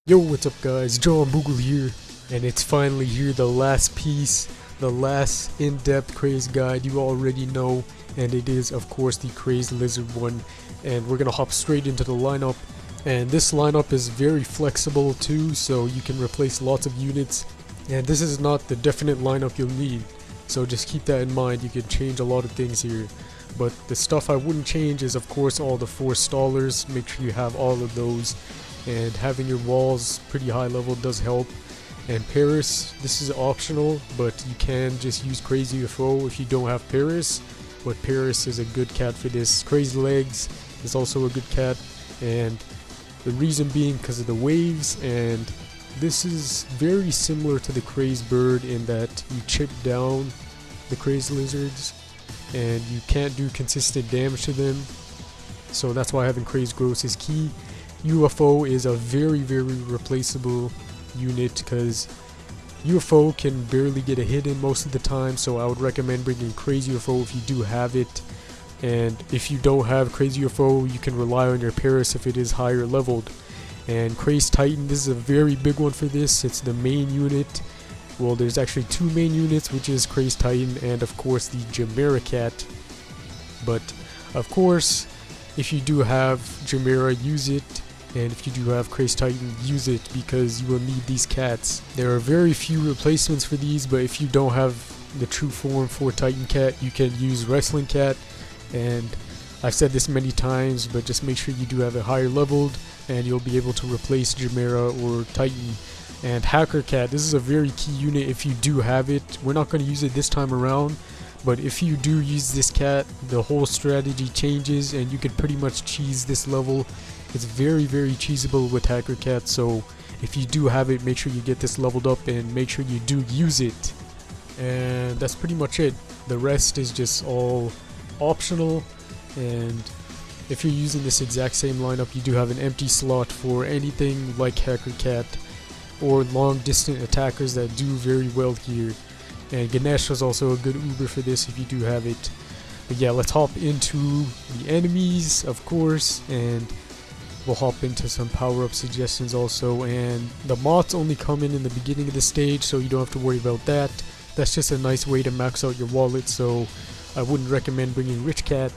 Yo, what's up guys, John Boogle here, and it's finally here, the last piece, the last in-depth Crazed guide you already know, and it is of course the Crazed Lizard one, and we're gonna hop straight into the lineup. And this lineup is very flexible too, so you can replace lots of units, and this is not the definite lineup you'll need, so just keep that in mind. You can change a lot of things here, but the stuff I wouldn't change is of course all the 4 stallers. Make sure you have all of those, and having your walls pretty high level does help. And Paris, this is optional, but you can just use Crazed UFO if you don't have Paris, but Paris is a good cat for this. Crazed Legs is also a good cat, and the reason being because of the waves, and this is very similar to the Crazed Bird in that you chip down the Crazed Lizards and you can't do consistent damage to them, so that's why having Crazed Gross is key. UFO is a very replaceable unit because UFO can barely get a hit in most of the time, so I would recommend bringing Crazed UFO if you do have it. And if you don't have Crazed UFO, you can rely on your Paris if it is higher leveled. And Crazed Titan, this is a very big one for this. It's the main unit. Well, there's actually 2 main units, which is Crazed Titan and of course the Chimera Cat. But of course, if you do have Chimera, use it. And if you do have Crazed Titan, use it because you will need these cats. There are very few replacements for these, but if you don't have the true form for Titan Cat, you can use Wrestling Cat. And I've said this many times, but just make sure you do have it higher leveled and you'll be able to replace Chimera or Titan. And Hacker Cat, this is a very key unit if you do have it. We're not going to use it this time around, but if you do use this cat, the whole strategy changes and you can pretty much cheese this level. It's very cheesable with Hacker Cat, so if you do have it, make sure you get this leveled up and make sure you do use it. And that's pretty much it. The rest is just all optional, and if you're using this exact same lineup, you do have an empty slot for anything like Hacker Cat or long distance attackers that do very well here. And Ganesh is also a good Uber for this if you do have it. But yeah, let's hop into the enemies, of course, and we'll hop into some power-up suggestions also. And the moths only come in the beginning of the stage, so you don't have to worry about that. That's just a nice way to max out your wallet, so I wouldn't recommend bringing Rich Cat.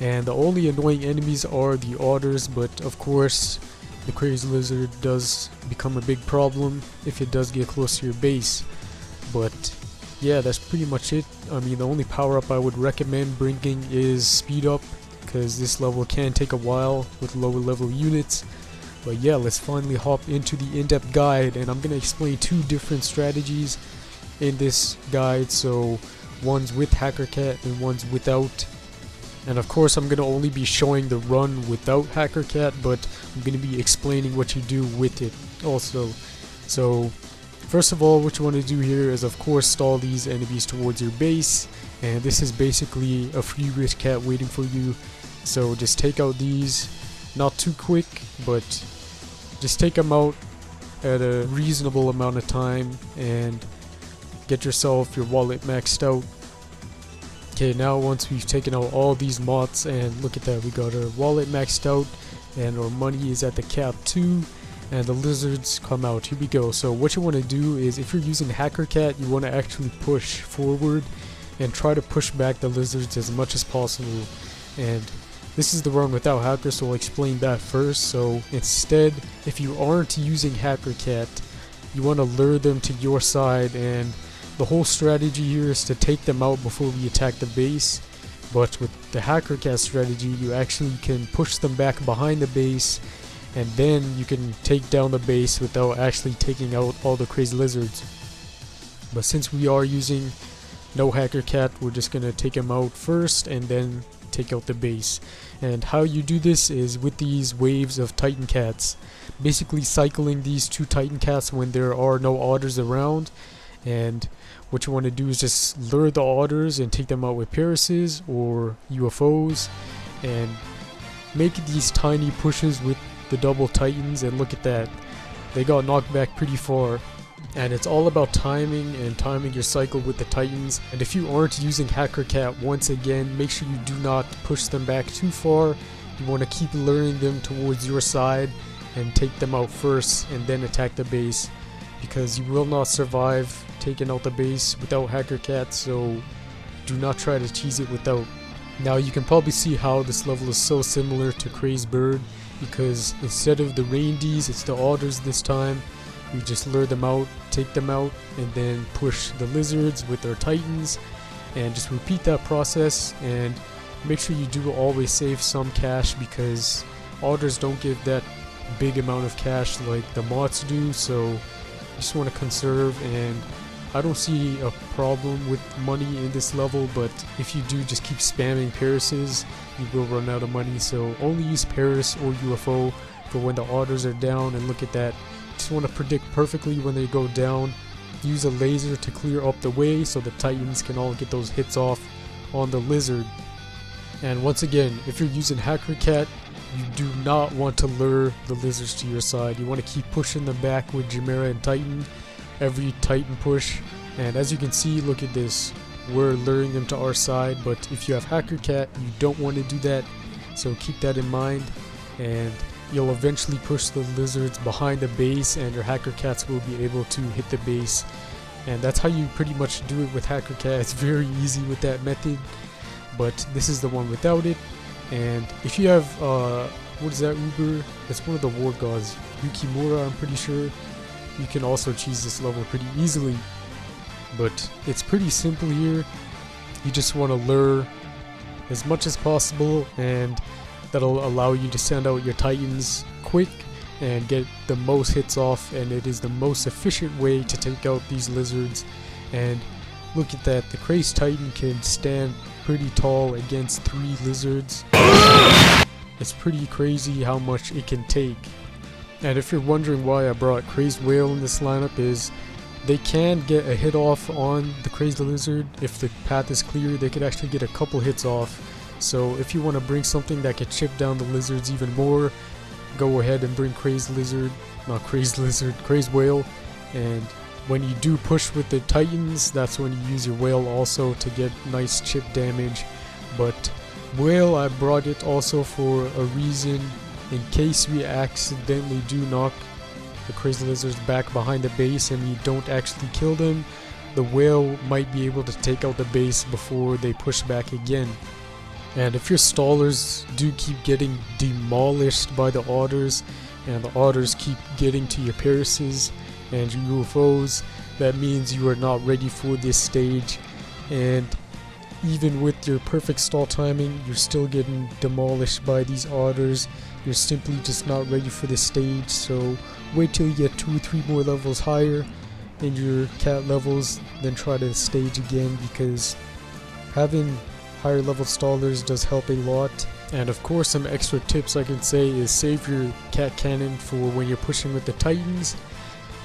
And the only annoying enemies are the otters, but of course the Crazed Lizard does become a big problem if it does get close to your base. But yeah, that's pretty much it. I mean, the only power-up I would recommend bringing is Speed Up, because this level can take a while with lower level units. But yeah, let's finally hop into the in-depth guide, and I'm going to explain 2 different strategies in this guide. So one's with Hacker Cat and one's without. And of course I'm going to only be showing the run without Hacker Cat, but I'm going to be explaining what you do with it also. So first of all, what you want to do here is of course stall these enemies towards your base, and this is basically a free Rich Cat waiting for you. So just take out these, not too quick, but just take them out at a reasonable amount of time and get yourself your wallet maxed out. Okay, now once we've taken out all these moths, and look at that, we got our wallet maxed out and our money is at the cap too, and the lizards come out. Here we go. So what you want to do is, if you're using Hacker Cat, you want to actually push forward and try to push back the lizards as much as possible. And this is the run without Hacker, so I'll explain that first. So instead, if you aren't using Hacker Cat, you want to lure them to your side, and the whole strategy here is to take them out before we attack the base. But with the Hacker Cat strategy, you actually can push them back behind the base, and then you can take down the base without actually taking out all the Crazed Lizards. But since we are using no Hacker Cat, we're just gonna take him out first and then take out the base. And how you do this is with these waves of Titan Cats, basically cycling these 2 Titan Cats when there are no otters around. And what you want to do is just lure the otters and take them out with Parises or UFOs, and make these tiny pushes with the double Titans. And look at that, they got knocked back pretty far. And it's all about timing and timing your cycle with the Titans. And if you aren't using Hacker Cat, once again, make sure you do not push them back too far. You want to keep luring them towards your side and take them out first and then attack the base, because you will not survive taking out the base without Hacker Cat, so do not try to cheese it without. Now you can probably see how this level is so similar to Crazed Bird, because instead of the reindeers, it's the otters this time. You just lure them out, take them out, and then push the lizards with their titans, and just repeat that process. And make sure you do always save some cash, because otters don't give that big amount of cash like the moths do, so you just want to conserve. And I don't see a problem with money in this level, but if you do just keep spamming Parises, you will run out of money. So only use Paris or UFO for when the otters are down. And look at that, just want to predict perfectly when they go down. Use a laser to clear up the way so the titans can all get those hits off on the lizard. And once again, if you're using Hacker Cat, you do not want to lure the lizards to your side. You want to keep pushing them back with Chimera and Titan, every Titan push. And as you can see, look at this, we're luring them to our side, but if you have Hacker Cat, you don't want to do that, so keep that in mind. And you'll eventually push the lizards behind the base, and your Hacker Cats will be able to hit the base. And that's how you pretty much do it with Hacker Cat. It's very easy with that method, but this is the one without it. And if you have what is that Uber? That's one of the war gods, Yukimura, I'm pretty sure. You can also cheese this level pretty easily, but it's pretty simple here. You just want to lure as much as possible, and that'll allow you to send out your titans quick and get the most hits off, and it is the most efficient way to take out these lizards. And look at that, the Crazed Titan can stand pretty tall against 3 lizards. It's pretty crazy how much it can take. And if you're wondering why I brought Crazed Whale in this lineup, is they can get a hit off on the Crazed Lizard. If the path is clear, they could actually get a couple hits off. So if you want to bring something that could chip down the lizards even more, go ahead and bring Crazed Whale. And when you do push with the Titans, that's when you use your Whale also to get nice chip damage. But Whale, I brought it also for a reason. In case we accidentally do knock the Crazed Lizards back behind the base and we don't actually kill them, the Whale might be able to take out the base before they push back again. And if your stallers do keep getting demolished by the otters, and the otters keep getting to your Parises and your UFOs, that means you are not ready for this stage. And even with your perfect stall timing, you're still getting demolished by these otters. You're simply just not ready for this stage. So wait till you get 2 or 3 more levels higher in your cat levels, then try the stage again, because having higher level stallers does help a lot. And of course, some extra tips I can say is save your cat cannon for when you're pushing with the Titans,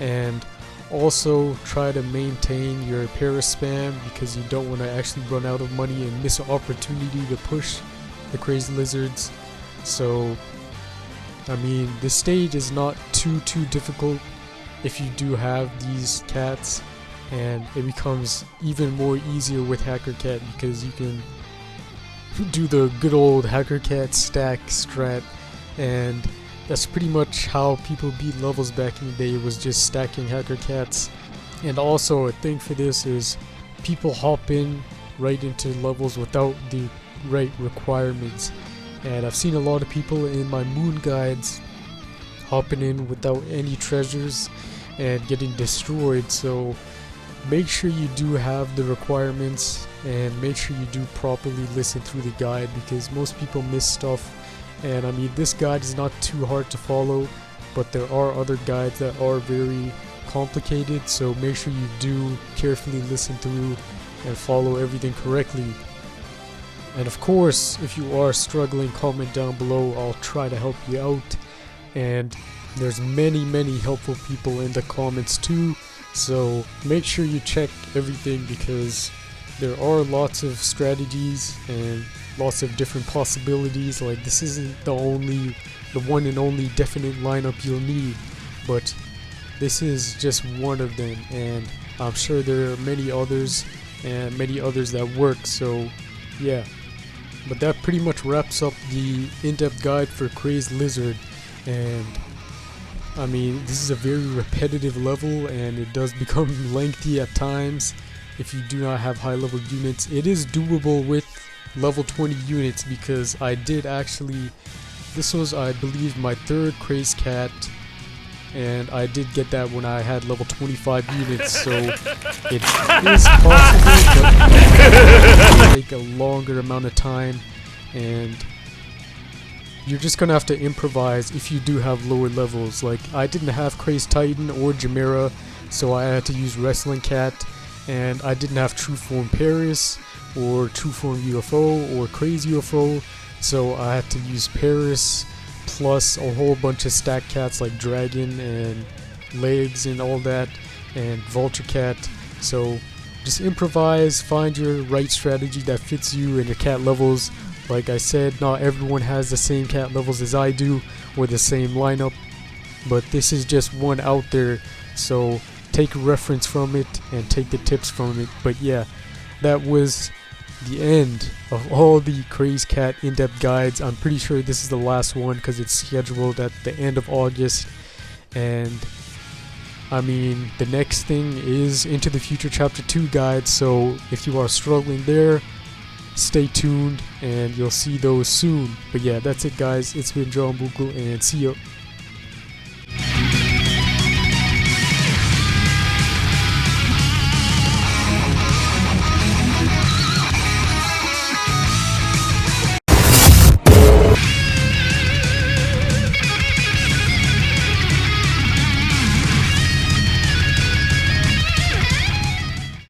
and also try to maintain your Paris spam, because you don't want to actually run out of money and miss an opportunity to push the Crazed Lizards. So I mean, this stage is not too difficult if you do have these cats, and it becomes even more easier with Hacker Cat, because you can do the good old Hacker Cat stack strat, and that's pretty much how people beat levels back in the day, was just stacking Hacker Cats. And also a thing for this is people hop in right into levels without the right requirements, and I've seen a lot of people in my moon guides hopping in without any treasures and getting destroyed. So make sure you do have the requirements, and make sure you do properly listen through the guide, because most people miss stuff. And I mean, this guide is not too hard to follow, but there are other guides that are very complicated, so make sure you do carefully listen through and follow everything correctly. And of course, if you are struggling, comment down below, I'll try to help you out. And there's many helpful people in the comments too, so make sure you check everything, because there are lots of strategies and lots of different possibilities. Like, this isn't the one and only definite lineup you'll need, but this is just one of them, and I'm sure there are many others, and many others that work. So yeah, but that pretty much wraps up the in-depth guide for Crazed Lizard. And I mean, this is a very repetitive level and it does become lengthy at times if you do not have high level units. It is doable with level 20 units because I did actually, this was I believe my third Crazed Cat, and I did get that when I had level 25 units, so it is possible, but it will take a longer amount of time, and you're just gonna have to improvise if you do have lower levels. Like, I didn't have Crazed Titan or Chimera, so I had to use Wrestling Cat, and I didn't have True Form Paris or True Form UFO or Crazed UFO, so I had to use Paris plus a whole bunch of stack cats like Dragon and Legs and all that, and Vulture Cat. So just improvise, find your right strategy that fits you and your cat levels. Like I said, not everyone has the same cat levels as I do or the same lineup, but this is just one out there, so take a reference from it and take the tips from it. But yeah, that was the end of all the Crazed Cat in-depth guides. I'm pretty sure this is the last one because it's scheduled at the end of August, and I mean, the next thing is Into the Future Chapter 2 guide, so if you are struggling there, stay tuned and you'll see those soon. But yeah, that's it guys, it's been John Boogle, and see ya.